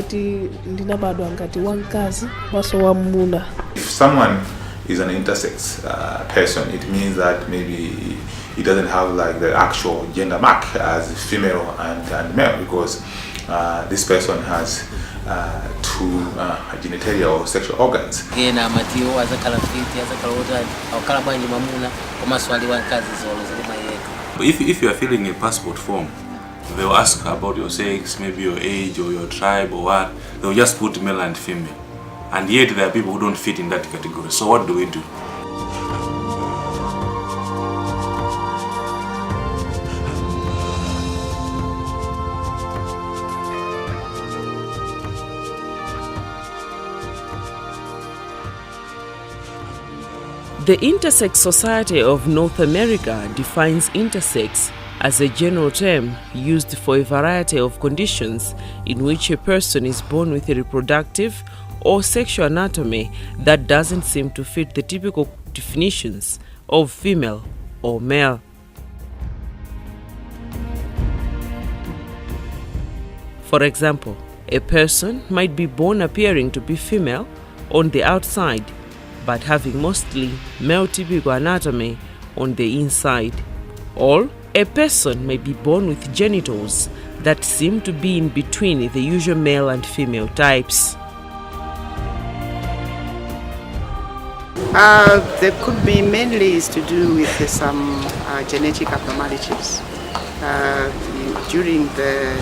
kuti ndinabadwa ngati wamkazi waso wamuna. If someone is an intersex person, it means that maybe he doesn't have like the actual gender mark as female and male, because this person has two genitalia or sexual organs. If you are filling a passport form, they'll ask about your sex, maybe your age or your tribe or what. They'll just put male and female. And yet there are people who don't fit in that category. So what do we do? The Intersex Society of North America defines intersex as a general term used for a variety of conditions in which a person is born with a reproductive or sexual anatomy that doesn't seem to fit the typical definitions of female or male. For example, a person might be born appearing to be female on the outside, but having mostly male typical anatomy on the inside. Or a person may be born with genitals that seem to be in between the usual male and female types. There could be mainly is to do with some genetic abnormalities. During the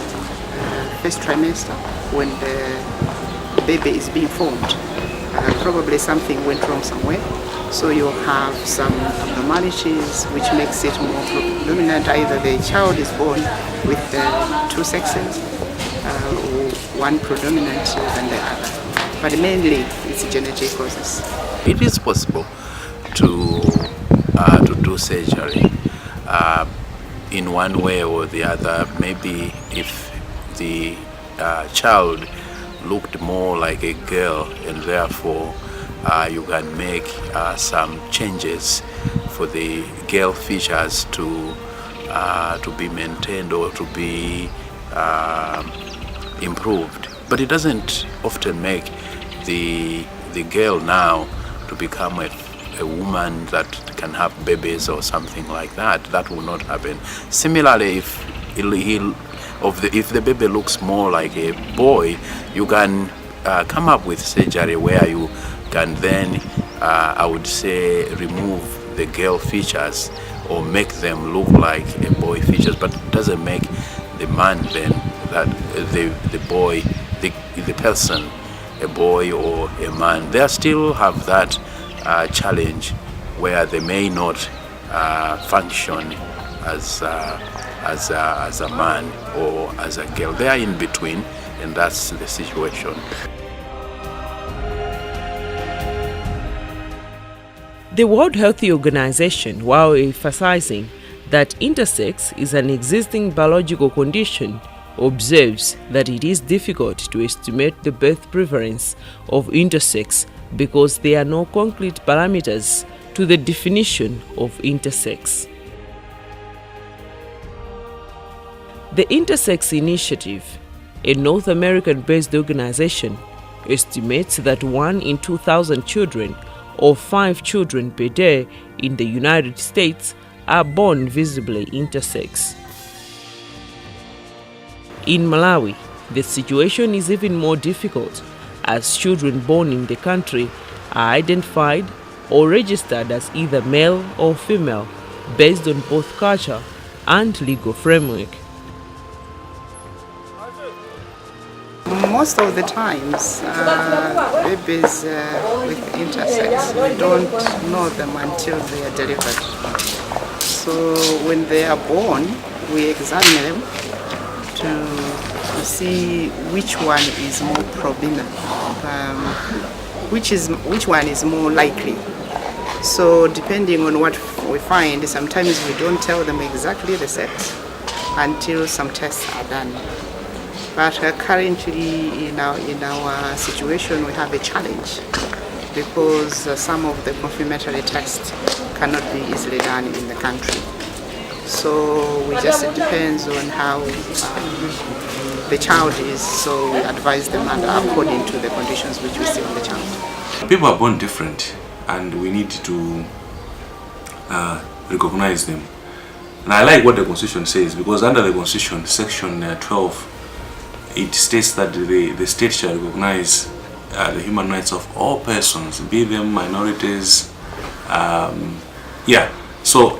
first trimester, when the baby is being formed, probably something went wrong somewhere. So you have some abnormalities which makes it more predominant. Either the child is born with two sexes, or one predominant than the other. But mainly it's genetic causes. It is possible to do surgery in one way or the other. Maybe if the child looked more like a girl, and therefore you can make some changes for the girl features to be maintained or to be improved. But it doesn't often make the girl now to become a woman that can have babies or something like that. That will not happen. Similarly, if the baby looks more like a boy, you can come up with surgery where you can then, I would say, remove the girl features or make them look like a boy features, but it doesn't make the man then that the boy, the person, a boy or a man. They still have that challenge where they may not function as a man or as a girl. They are in between, and that's the situation. The World Health Organization, while emphasizing that intersex is an existing biological condition, observes that it is difficult to estimate the birth prevalence of intersex because there are no concrete parameters to the definition of intersex. The INTERSEX Initiative, a North American-based organization, estimates that 1 in 2,000 children or 5 children per day in the United States are born visibly intersex. In Malawi, the situation is even more difficult, as children born in the country are identified or registered as either male or female based on both culture and legal framework. Most of the times, babies with intersex, we don't know them until they are delivered. So when they are born, we examine them to see which one is more prominent, which one is more likely. So depending on what we find, sometimes we don't tell them exactly the sex until some tests are done. But currently in our situation, we have a challenge because some of the confirmatory tests cannot be easily done in the country. So it depends on how the child is. So we advise them and according to the conditions which we see on the child. People are born different, and we need to recognize them. And I like what the Constitution says, because under the Constitution, Section 12, it states that the state shall recognize the human rights of all persons, be them minorities. So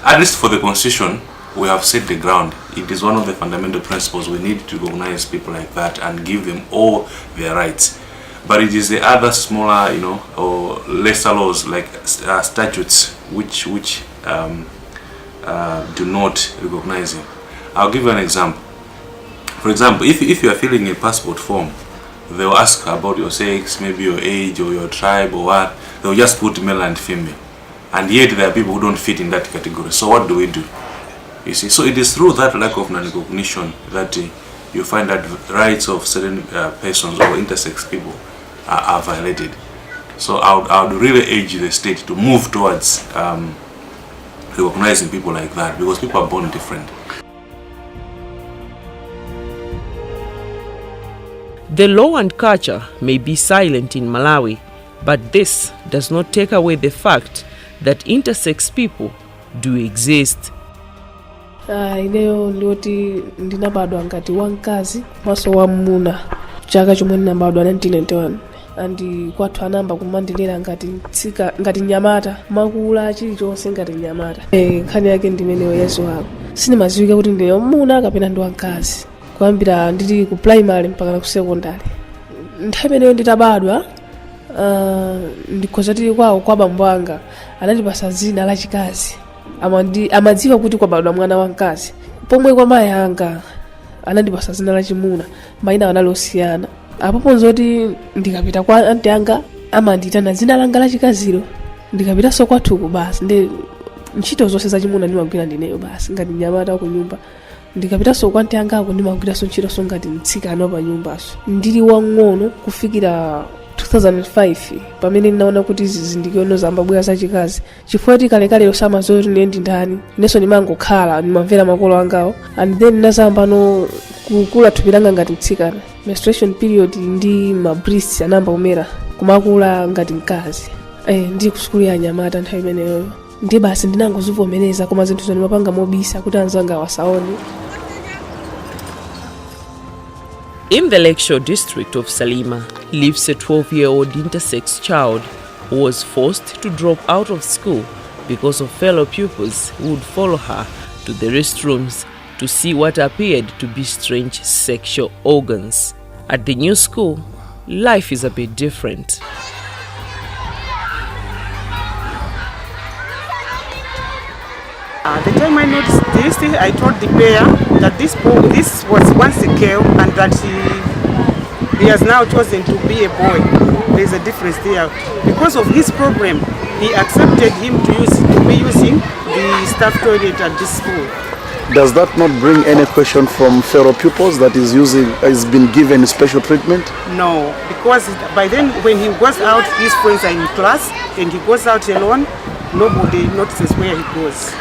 at least for the Constitution, we have set the ground. It is one of the fundamental principles. We need to recognize people like that and give them all their rights. But it is the other smaller, or lesser laws like statutes which do not recognize him. I'll give you an example. For example, if you are filling a passport form, they'll ask about your sex, maybe your age or your tribe or what. They'll just put male and female. And yet there are people who don't fit in that category. So what do we do? You see, so it is through that lack of non-recognition that you find that rights of certain persons or intersex people are violated. So I would really urge the state to move towards recognizing people like that, because people are born different. The law and culture may be silent in Malawi, but this does not take away the fact that intersex people do exist. Ineyo ndioti ndinabadwa ngati wamkazi maso wamuna chaka chomwe ndinabadwa 1991, andi kwathu anamba kumandilera ngati nyamata, makula chilichonse ngati nyamata. Nkhani yake ndimeneyo yesu wako sinimaziwika kuti ndine wamuna kapena ndi wamkazi kuyambira ndili ku primary mpaka ku secondary. Nthawi imeneyo nditabadwa ndikhoza tili kwawo kwa bambo anga anandipasa dzina la chikazi. Amadziwa kuti kwabadwa mwana wamkazi, pomwe kwa mayi anga anandipasa dzina la chimuna, mayina anali osiyana. Apopo nzoti ndikapita kwa anti anga amanditana dzina langa la chikaziro, ndikapitanso kwathuku basi ndi ntchito zonse za chimuna ndimagwira ndineyo basi ngati nyamata ku nyumba. Ndikapitanso kwa anti anga ako ndimagwiranso ntchito ngati mtsikana pa nyumbaso. Ndili wang'ono kufikira 2005 pamene ndinaona kuti izi zizindikiro zambabwera zachikazi, chifukwa kuti kalekale osama zoti ndi ndani inenso ndimangokhala ndimamvera makolo angawo, and then ndinazamba kukula thupi langa ngati mtsikana. Menstruation period ndi mabreasts anamba kumera kumakula ngati mkazi. Ndi kusukulu ya anyamata nthawi imeneyo ndi basi ndinangozivomereza, koma zinthu ndimapanga mobisa kuti anzanga wasaone. In the Lakeshore district of Salima lives a 12-year-old intersex child who was forced to drop out of school because of fellow pupils who would follow her to the restrooms to see what appeared to be strange sexual organs. At the new school, life is a bit different. The time I noticed this, I told the pair that this was once a girl and that he has now chosen to be a boy. There's a difference there. Because of his problem, he accepted him to be using the staff toilet at this school. Does that not bring any question from fellow pupils that is been given special treatment? No, because by then when he goes out, his friends are in class and he goes out alone, nobody notices where he goes.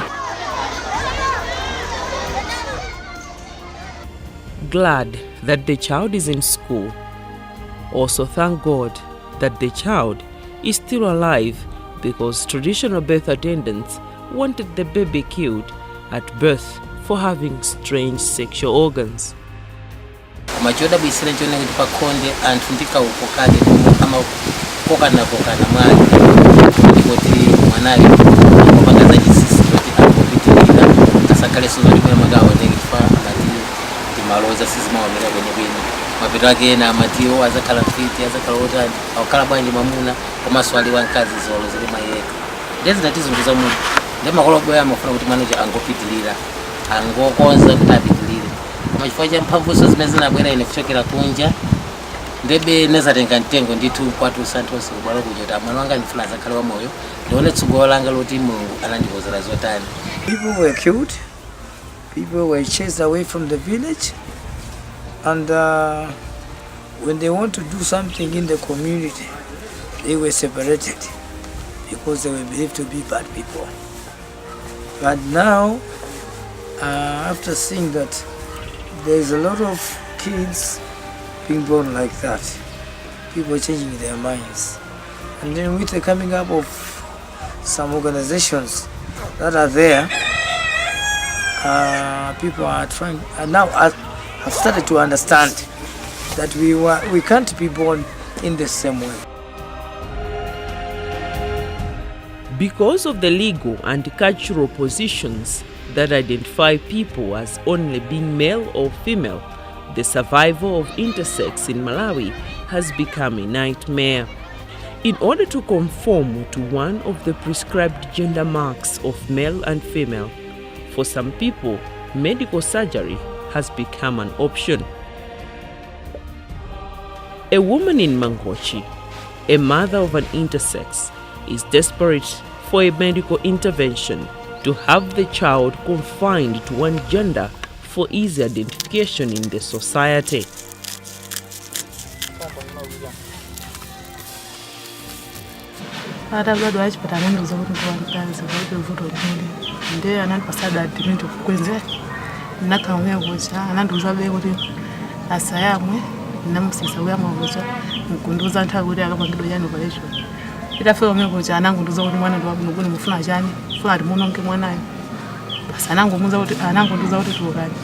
Glad that the child is in school. Also thank God that the child is still alive, because traditional birth attendants wanted the baby killed at birth for having strange sexual organs. Machoda bisire chone pa konde antundika ukokade kama kokana mali ndikoti mwanayo ngopakaza jisisi kuti akopitilira asakale sozali kwa magawa nekifa akati timaloza sisi maonera kwenye mapito ake na matio azakala fiti azakala otani akala bwanji mamuna koma swali wankazi zolo zili mayeka ndezi ndatizo za mungu ndemakolobo ya mafuna kuti manager angopitilira angokonza kutapitilira koma chifukwa cha mphamvu so zimene zinabwera ine kuchokera kunja ndebe nezatenga mtengo nditu kwatu santos kubwalo kujota mwana wanga ndifuna zakhala wa moyo ndione tsogolo langa loti Mulungu anandikozera zotani. People were killed, people were chased away from the village, and when they want to do something in the community, they were separated because they were believed to be bad people. But now after seeing that there's a lot of kids being born like that, people changing their minds, and then with the coming up of some organizations that are there, people are trying, and now have started to understand that we can't be born in the same way. Because of the legal and cultural positions that identify people as only being male or female, the survival of intersex in Malawi has become a nightmare. In order to conform to one of the prescribed gender marks of male and female, for some people, medical surgery has become an option. A woman in Mangochi, a mother of an intersex, is desperate for a medical intervention to have the child confined to one gender for easy identification in the society. Bado achipata nduza kuti kuwandaza kuti vuto kule ndiye ananipasada adimento kwenze nakamwe kucha ananduza be kuti asayamwe namusisa uyamwe kucha mukunduza nthawi kuti akapangido yani kwalecho itafika mwe kucha anangunduza kuti mwana ndo abunuguni mufuna chani funa ati munonke mwanayo basi anangomuza kuti anangunduza kuti tukani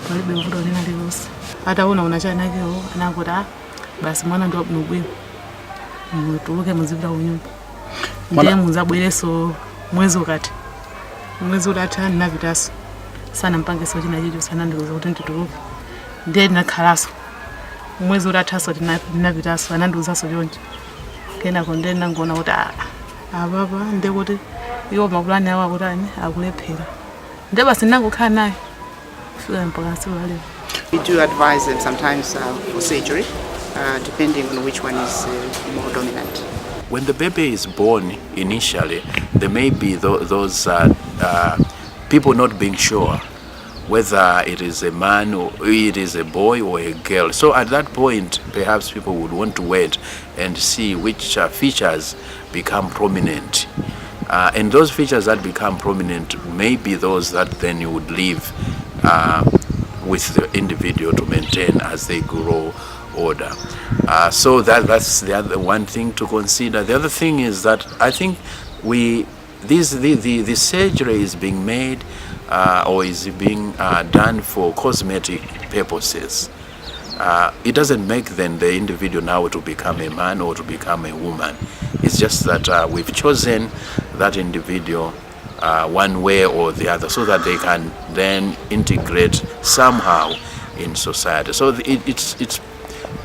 palibe vuto lina lilose ataona una chani nakewo ananguti basi mwana ndo abunuguni mutuluke muzipita kunyumba ndiye muzabwereso mwezi ukati mwezi udatani navitaso sana mpangeso china chicho sana ndiuza kuti ndituluke ndiye ndinakhalaso mwezi udataso tinavitaso anandiuzaso choncho kenako ndiye ndinangona kuti apapa ndiye kuti iwo mapulani awo akutani akulephera ndiye basi ndinangokhala naye kufika mpaka tsiku la lero. We do advise them sometimes for surgery, depending on which one is more dominant. When the baby is born initially, there may be those people not being sure whether it is a man or it is a boy or a girl. So at that point, perhaps people would want to wait and see which features become prominent. And those features that become prominent may be those that then you would leave with the individual to maintain as they grow older. So that's the other one thing to consider. The other thing is that I think the surgery is being made or is being done for cosmetic purposes. It doesn't make then the individual now to become a man or to become a woman. It's just that we've chosen that individual one way or the other so that they can then integrate somehow in society. So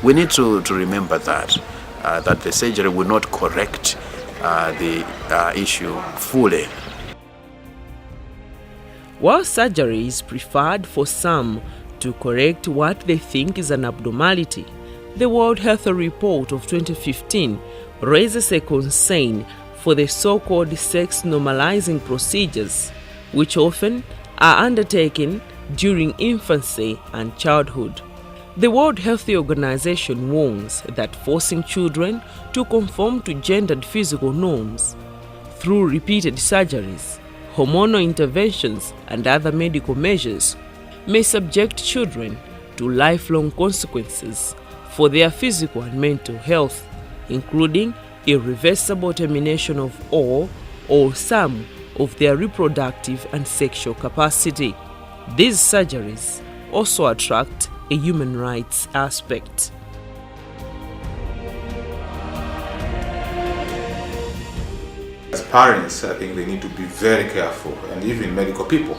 we need to remember that the surgery will not correct the issue fully. While surgery is preferred for some to correct what they think is an abnormality, the World Health Report of 2015 raises a concern for the so-called sex normalizing procedures, which often are undertaken during infancy and childhood. The World Health Organization warns that forcing children to conform to gendered physical norms through repeated surgeries, hormonal interventions, and other medical measures may subject children to lifelong consequences for their physical and mental health, including irreversible termination of all or some of their reproductive and sexual capacity. These surgeries also attract a human rights aspect. As parents, I think they need to be very careful, and even medical people,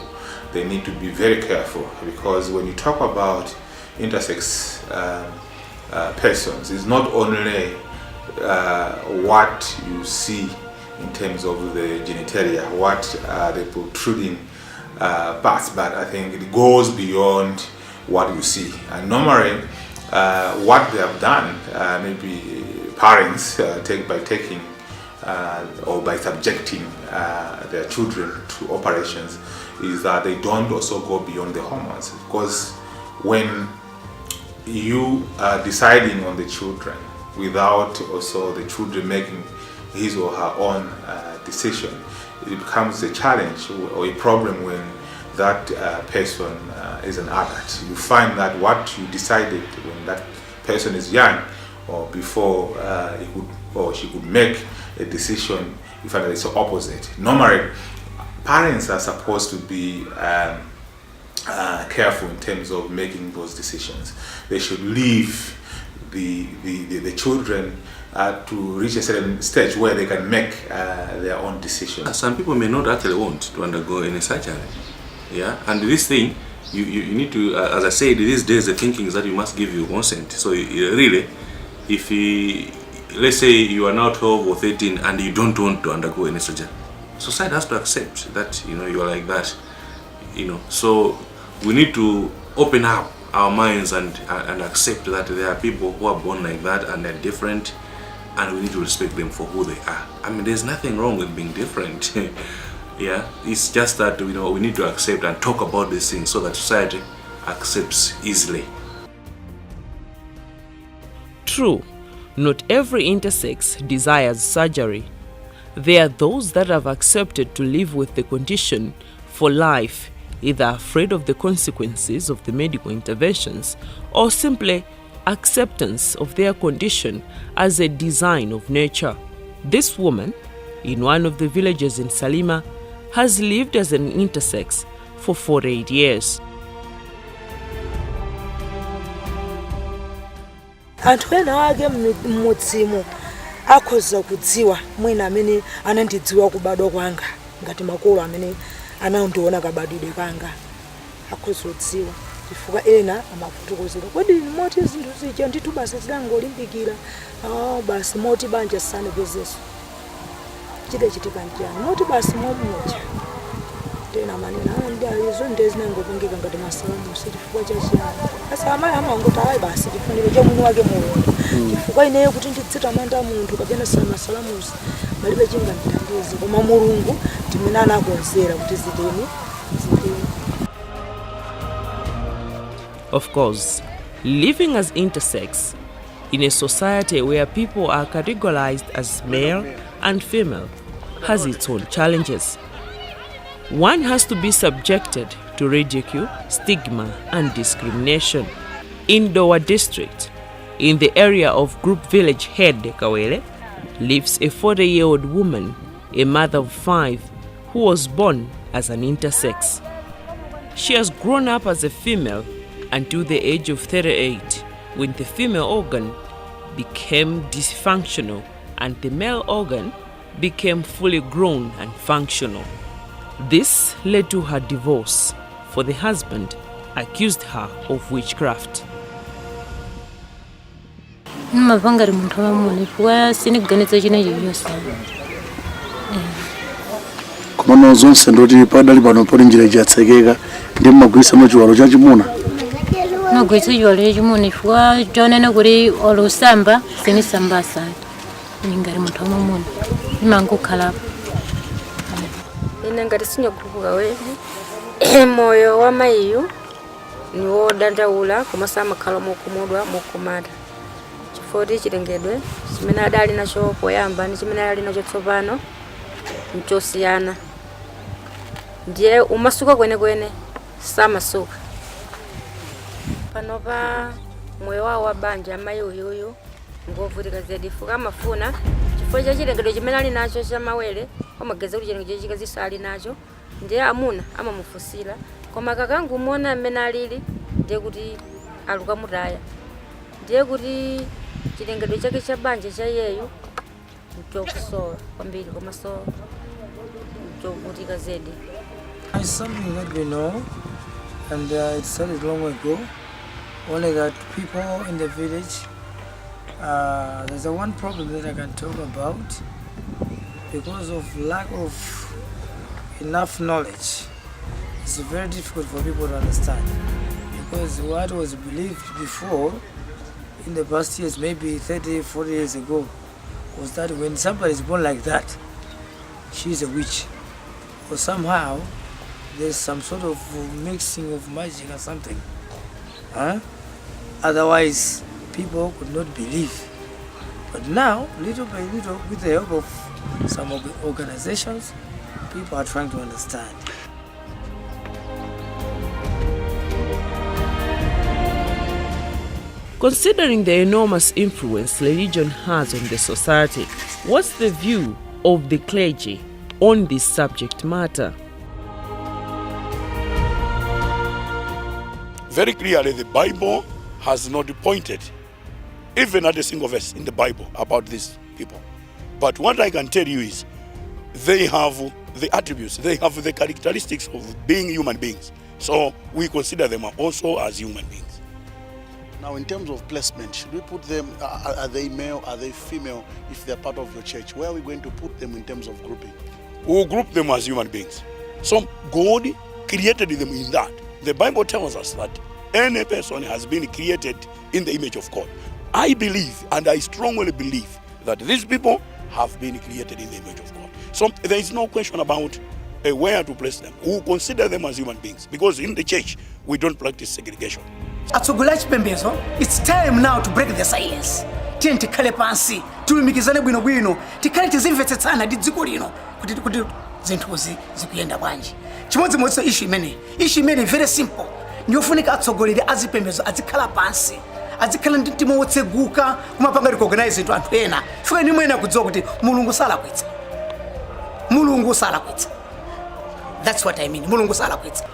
they need to be very careful, because when you talk about intersex persons, it's not only what you see in terms of the genitalia, what the protruding parts, but I think it goes beyond what you see. And normally, what they have done, maybe parents by taking or by subjecting their children to operations, is that they don't also go beyond the hormones. Because when you are deciding on the children without also the children making his or her own decision, it becomes a challenge or a problem when that person is an adult. You find that what you decided when that person is young or before he could or she could make a decision, you find that it's the opposite. Normally, parents are supposed to be careful in terms of making those decisions. They should leave the children to reach a certain stage where they can make their own decisions. Some people may not actually want to undergo any surgery. Yeah, and this thing, you need to, as I said, these days the thinking is that you must give your consent. So really, if let's say you are now 12 or 13 and you don't want to undergo any surgery, society has to accept that you are like that. So we need to open up our minds and accept that there are people who are born like that and they're different, and we need to respect them for who they are. I mean, there's nothing wrong with being different. Yeah, it's just that we need to accept and talk about these things so that society accepts easily. True, not every intersex desires surgery. There are those that have accepted to live with the condition for life, either afraid of the consequences of the medical interventions or simply acceptance of their condition as a design of nature. This woman, in one of the villages in Salima, has lived as an intersex for 48 years. Anthu ena ake mudzimu akhoza kudziwa mwina amene anandidziwa kubadwa kwanga ngati makolo amene anandiona kabadwidwe kanga akhoza kudziwa chifukwa ena amafotokozera kodi moti zinthu zija ndithu basi zidangolimbikira basi moti banja sana bezeso chidachitika njani moti basi momuja tena manena ndizo ndezinangopengeka ngati masalamu chifukwa chachiyani asa amayi amangoti ayi basi chifuniro cha mwini wake mulungu chifukwa ineyo kuti ndidzitamanda munthu kapena masalamusi malibe chinganditandize koma mulungu ndimene anakonzera kuti ziteni. Of course, living as intersex in a society where people are categorized as male and female has its own challenges. One has to be subjected to ridicule, stigma, and discrimination. In Dowa district, in the area of Group Village Head Kawele, lives a 40-year-old woman, a mother of 5, who was born as an intersex. She has grown up as a female until the age of 38, when the female organ became dysfunctional and the male organ became fully grown and functional. This led to her divorce, for the husband accused her of witchcraft. Mavangari muntu wamune fuwa siniganiza chinechi chose. Kumano zonse ndoti padali pano poli njira ijatsekeka ndi mmagwisa muchiwalo chachimuna. Magwisa chiwalo chachimuna fuwa tonene kuti olusamba sinisambasa. Ngari muntu wamune imangokhala. Ine ngati sinyaguluka wewe moyo wa mayiyu niwo dandaula komasa amakhala mokumudwa mokumata chifoti chilengedwe chimene adali nacho poyamba ndi chimene ali nacho tsopano nchosiyana ndiye umasuka kwenekwene samasuka panopa moyo wawo wa banja amayi uyuyu ngovutika zedi fuka amafuna chifukwa cha chilengedwe chimene ali nacho cha mawere amageza kuti chilengedwe chikazisa ali nacho ndiye amuna amamufusira koma kakangu muona amene alili ndiye kuti aluka mutaya ndiye kuti chilengedwe chake cha banja cha iyeyu nchokusowa kwambiri komanso nchovutika zedi. It's something that we know, and it started long ago. Only that people in the village, there's one problem that I can talk about because of lack of enough knowledge. It's very difficult for people to understand because what was believed before in the past years, maybe 30, 40 years ago, was that when somebody is born like that, she's a witch, or somehow there's some sort of mixing of magic or something. Otherwise, people could not believe. But now, little by little, with the help of some organizations, people are trying to understand. Considering the enormous influence religion has on the society, what's the view of the clergy on this subject matter? Very clearly, the Bible has not pointed even at a single verse in the Bible about these people. But what I can tell you is they have the attributes, they have the characteristics of being human beings. So we consider them also as human beings. Now, in terms of placement, should we put them, are they male, are they female, if they're part of your church? Where are we going to put them in terms of grouping? We'll group them as human beings. So God created them in that. The Bible tells us that any person has been created in the image of God. I believe, and I strongly believe, that these people have been created in the image of God. So there is no question about where to place them. We'll consider them as human beings, because in the church, we don't practice segregation. It's time now to break the silence. Tikhale pansi, tulumikizane bwino bwino, tikhale tizimvetsetsana ndi dziko lino kuti zinthuzi zikuyenda bwanji. Chimodzimodzi issue imene very simple. Ndiyofunika atsogoleri azipembedzo azikhala pansi, azikhala ndi mtima wotseguka kumapanga recognize anthu ena. Fika ni mwena kudziwa kuti Mulungu salakwitsa. Mulungu salakwitsa. That's what I mean. Mulungu salakwitsa.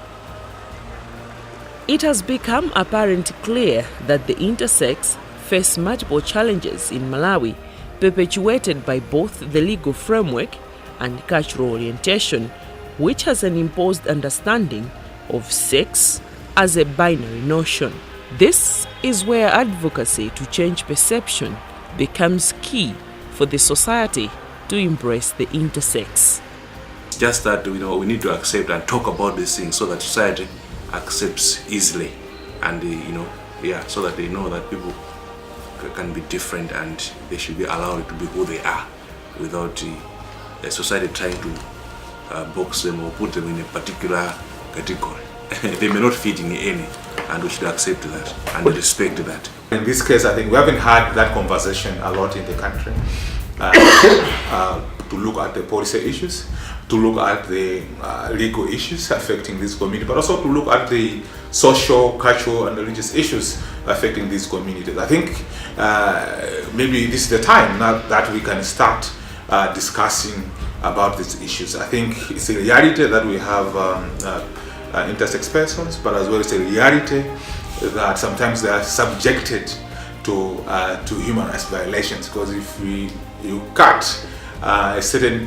It has become apparent clear that the intersex face multiple challenges in Malawi, perpetuated by both the legal framework and cultural orientation, which has an imposed understanding of sex as a binary notion. This is where advocacy to change perception becomes key for the society to embrace the intersex. Just that we need to accept and talk about these things so that society accepts easily, and so that they know that people can be different and they should be allowed to be who they are without the society trying to box them or put them in a particular category. They may not fit in any, and we should accept that and respect that. In this case, I think we haven't had that conversation a lot in the country, to look at the policy issues, to look at the legal issues affecting this community, but also to look at the social, cultural, and religious issues affecting these communities. I think maybe this is the time now that we can start discussing about these issues. I think it's a reality that we have intersex persons, but as well it's a reality that sometimes they are subjected to human rights violations, because if you cut a certain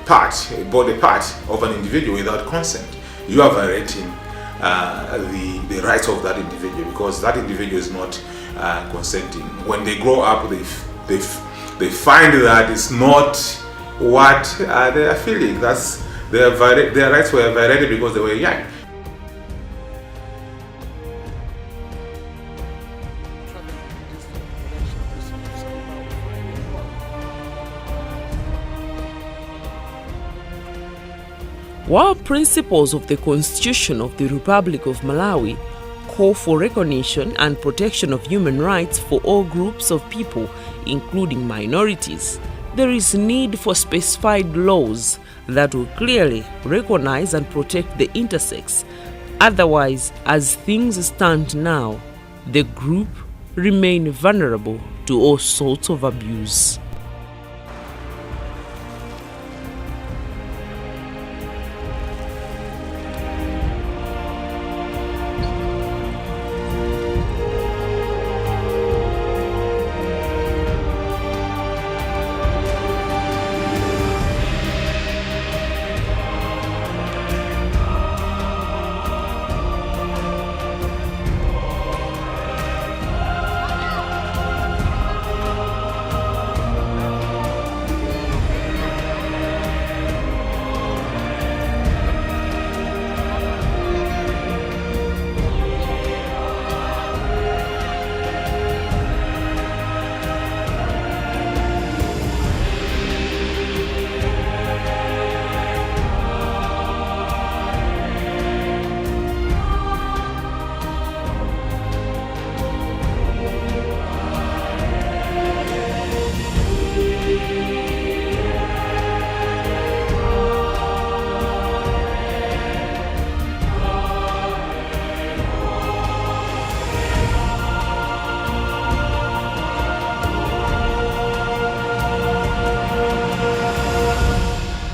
part, a body part of an individual without consent, you are violating the rights of that individual, because that individual is not consenting. When they grow up, they find that it's not what they are feeling. That's their rights were violated because they were young. While principles of the Constitution of the Republic of Malawi call for recognition and protection of human rights for all groups of people, including minorities, there is need for specified laws that will clearly recognize and protect the intersex. Otherwise, as things stand now, the group remain vulnerable to all sorts of abuse.